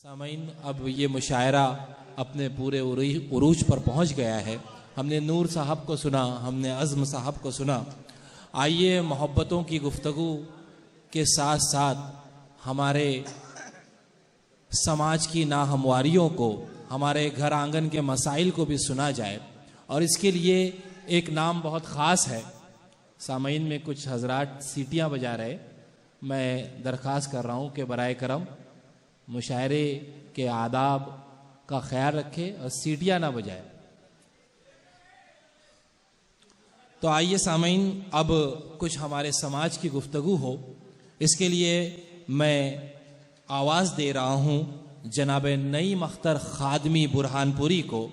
سامعین، اب یہ مشاعرہ اپنے پورے عروج پر پہنچ گیا ہے۔ ہم نے نور صاحب کو سنا، ہم نے عزم صاحب کو سنا۔ آئیے محبتوں کی گفتگو کے ساتھ ساتھ ہمارے سماج کی ناہمواریوں کو، ہمارے گھر آنگن کے مسائل کو بھی سنا جائے، اور اس کے لیے ایک نام بہت خاص ہے۔ سامعین میں کچھ حضرات سیٹیاں بجا رہے، میں درخواست کر رہا ہوں کہ برائے کرم مشاعرے کے آداب کا خیال رکھے اور سیٹیاں نہ بجائے۔ تو آئیے سامعین، اب کچھ ہمارے سماج کی گفتگو ہو، اس کے لیے میں آواز دے رہا ہوں جناب نعیم اختر خادمی برہان پوری کو۔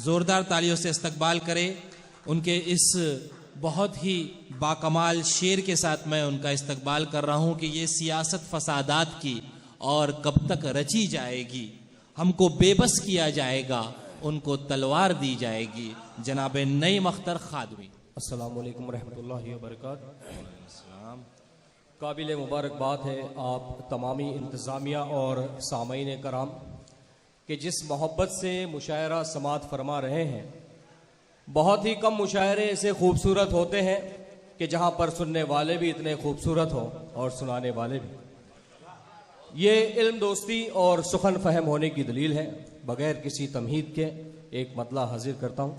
زوردار تالیوں سے استقبال کرے ان کے اس بہت ہی باکمال شعر کے ساتھ۔ میں ان کا استقبال کر رہا ہوں کہ یہ سیاست فسادات کی اور کب تک رچی جائے گی، ہم کو بے بس کیا جائے گا، ان کو تلوار دی جائے گی۔ جناب نعیم اختر خادمی۔ السلام علیکم ورحمۃ اللہ وبرکاتہ۔ قابل مبارکباد ہے آپ تمامی انتظامیہ اور سامعین کرام کہ جس محبت سے مشاعرہ سماعت فرما رہے ہیں۔ بہت ہی کم مشاعرے ایسے خوبصورت ہوتے ہیں کہ جہاں پر سننے والے بھی اتنے خوبصورت ہوں اور سنانے والے بھی۔ یہ علم دوستی اور سخن فہم ہونے کی دلیل ہے۔ بغیر کسی تمہید کے ایک مطلع حاضر کرتا ہوں،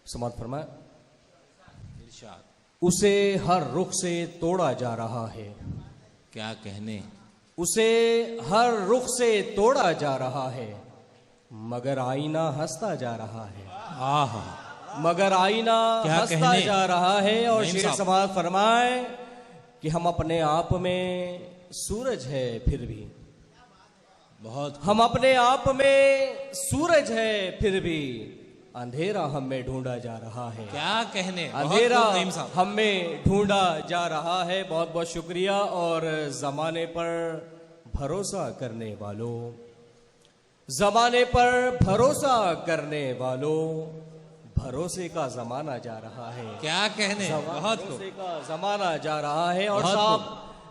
سماعت فرمائے۔ اسے ہر رخ سے توڑا جا رہا ہے، کیا کہنے، اسے ہر رخ سے توڑا جا رہا ہے، مگر آئینہ ہنستا جا رہا ہے، آہا، مگر آئینہ ہنستا جا رہا ہے۔ اور شعر سماعت فرمائے کہ ہم اپنے آپ میں سورج ہے پھر بھی، ہم اپنے آپ میں سورج ہے پھر بھی، اندھیرا ہم میں ڈھونڈا جا رہا ہے، کیا کہنے، اندھیرا ہم میں ڈھونڈا جا رہا ہے۔ بہت بہت شکریہ۔ اور زمانے پر بھروسہ کرنے والوں، زمانے پر بھروسہ کرنے والوں، بھروسے کا زمانہ جا رہا ہے، کیا کہنے، بہت بھروسے کا زمانہ جا رہا ہے۔ اور صاحب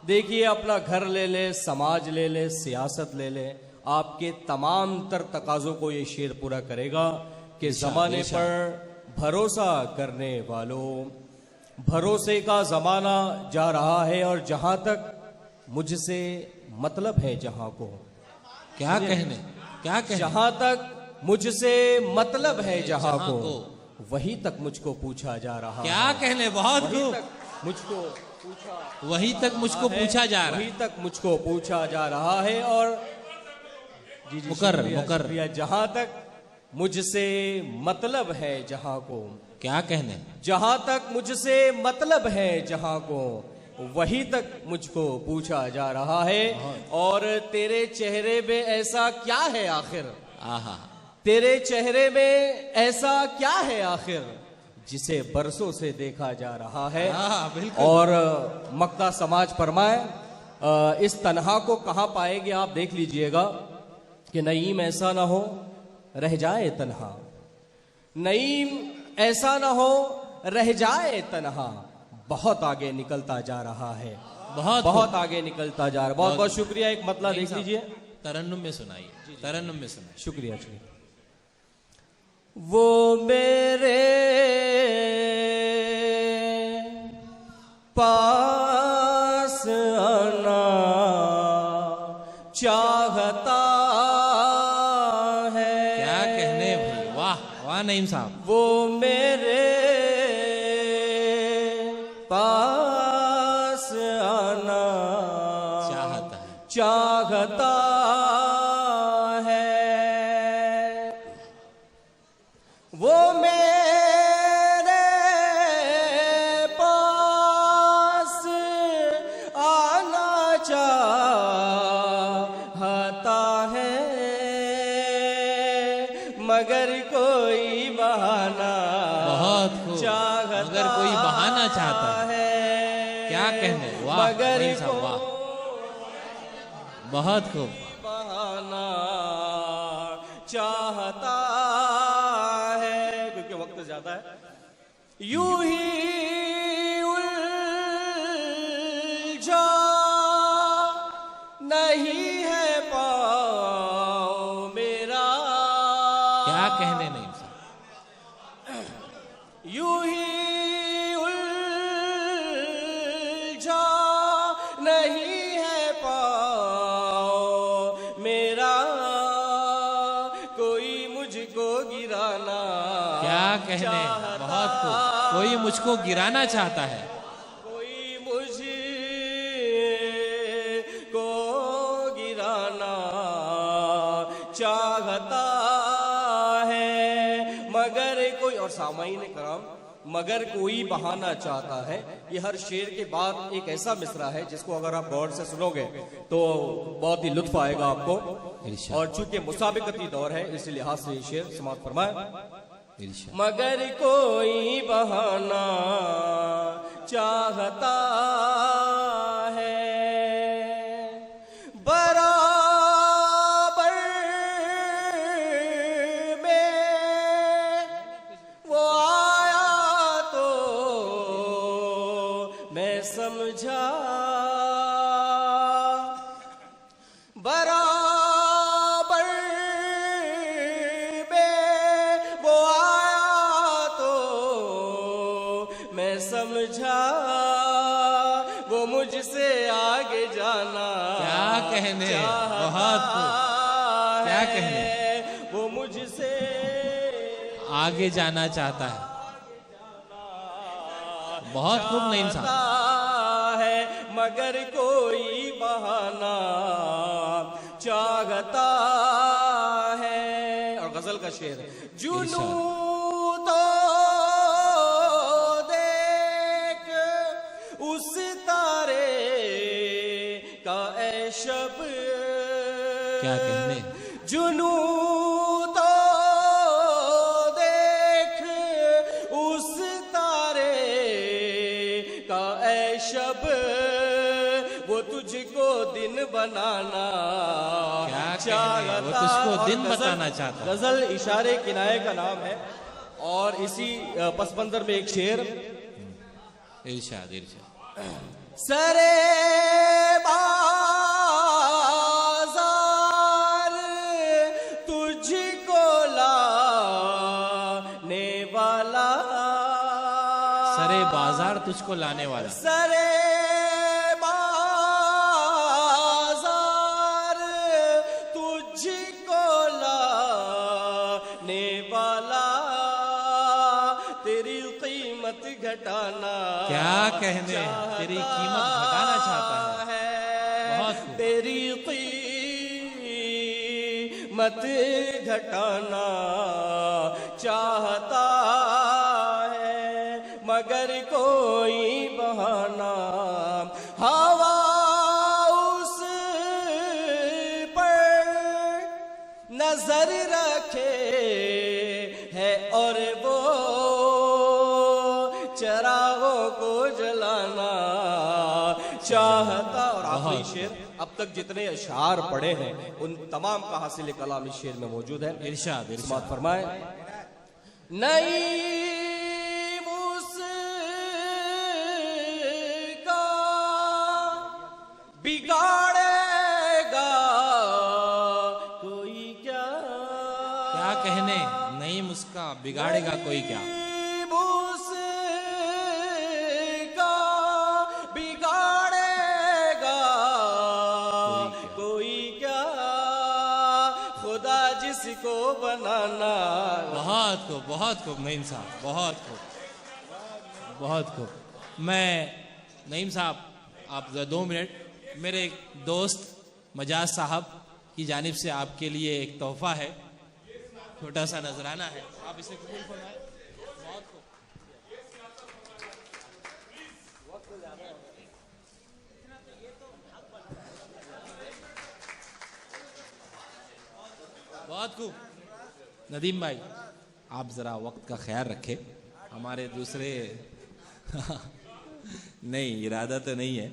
دیکھیے، اپنا گھر لے لے، سماج لے لے، سیاست لے لے، آپ کے تمام تر تقاضوں کو یہ شعر پورا کرے گا کہ زمانے پر بھروسہ کرنے والوں، بھروسے کا زمانہ جا رہا ہے، اور جہاں تک مجھ سے مطلب ہے جہاں کو، کیا کہنے، کیا کہنے، جہاں تک مجھ سے مطلب ہے جہاں کو، وہی تک مجھ کو پوچھا جا رہا ہے، کیا کہنے، بہت خوب، مجھ کو پوچھا، وہی تک مجھ کو پوچھا جا رہا ہے، وہی تک مجھ کو پوچھا جا رہا ہے۔ اور مقرر، جہاں تک مجھ سے مطلب ہے جہاں کو، کیا کہنے، جہاں تک مجھ سے مطلب ہے جہاں کو، وہی تک مجھ کو پوچھا جا رہا ہے۔ اور تیرے چہرے میں ایسا کیا ہے آخر، آہا، تیرے چہرے میں ایسا کیا ہے آخر، جسے برسوں سے دیکھا جا رہا ہے۔ اور مقطع سماج فرمائے، اس تنہا کو کہاں پائیں گے آپ دیکھ لیجئے گا کہ نعیم ایسا نہ ہو رہ جائے تنہا، نعیم ایسا نہ ہو رہ جائے تنہا، بہت آگے نکلتا جا رہا ہے، بہت آگے نکلتا جا رہا ہے۔ بہت بہت شکریہ۔ ایک مطلع دیکھ لیجئے، ترنم میں سنائیے، ترنم میں سنائیے۔ شکریہ شکریہ۔ وہ میرے پاس آنا چاہتا ہے، کیا کہنے بھائی، واہ واہ نعیم صاحب، وہ میرے پاس آنا چاہتا ہے، چاہتا ہے، وہ میرے پاس آنا چاہتا ہے، مگر کوئی بہانہ چاہتا ہے، مگر کوئی بہانہ چاہتا ہے، کیا کہنے، واہ نعیم صاحب، واہ، بہت خوب، بہانہ چاہتا ہے، کیونکہ وقت زیادہ ہے، یوں ہی الجھا نہیں ہے پا کیا کہنے نعیم صاحب. یوں ہی الجھا نہیں ہے پاؤں میرا کوئی مجھ کو گرانا. کیا کہنے, بہت خوب. کوئی مجھ کو گرانا چاہتا ہے, کوئی مجھ کو گرانا چاہتا ہے مگر کوئی, اور سامعین کرام مگر کوئی بہانا چاہتا ہے. یہ ہر شعر کے بعد ایک ایسا مصرع ہے جس کو اگر آپ غور سے سنو گے تو بہت ہی لطف آئے گا آپ کو. اور چونکہ مسابقتی دور ہے اس لحاظ سے یہ شعر سماعت فرمائے. مگر کوئی بہانا چاہتا ہے برابر میں وہ آیا تو میں سمجھا, برابر میں وہ آیا تو میں سمجھا وہ مجھ سے آگے جانا. کیا کہنے, بہت خوب. کیا کہنے, وہ مجھ سے آگے جانا چاہتا ہے. بہت خوب نعیم صاحب. ہے مگر کوئی بہانا چاہتا ہے. اور غزل کا شعر ہے, جنوں تو دیکھ اس تارے کا اے شب. کیا کہنے, جنوں تو دیکھ اس تارے کا اے شب وہ تجھ کو دن بنانا چاہتا. وہ تجھ کو دن بتانا چاہتا. غزل اشارے کنائے کا نام ہے. اور اسی پس منظر میں ایک شعر, ارشاد ارشاد. سرے بازار تجھ کو لانے والا, سرے بازار تجھ کو لانے والا. سرے بازار تجھ کو لانے والا تیری قیمت گھٹانا. کیا کہنے, تیری قیمت گھٹانا چاہتا ہے. بہت خوب. تیری قیمت گھٹانا چاہتا ہے مگر کوئی بہانا. ہوا اس پر نظر رکھے ہے اور وہ چراغوں کو جلانا چاہتا. اور آخری شعر, اب تک جتنے اشعار پڑے ہیں ان تمام کا حاصل کلام اس شعر میں موجود ہے. ارشاد سماعت فرمائے. نعیم اس کا بگاڑے گا کوئی کیا. کیا کہنے, نعیم اس کا بگاڑے گا کوئی کیا. اس کا بگاڑے گا کوئی کیا خدا جس کو بنانا. بہت خوب, بہت خوب نعیم صاحب, بہت خوب, بہت خوب. میں نعیم صاحب آپ 2 منٹ, میرے ایک دوست مجاز صاحب کی جانب سے آپ کے لیے ایک تحفہ ہے, چھوٹا سا نذرانہ ہے, آپ اسے قبول فرمائیں. بہت خوب. بہت خوب. ندیم بھائی آپ ذرا وقت کا خیال رکھیں, ہمارے دوسرے نہیں ارادہ تو نہیں ہے,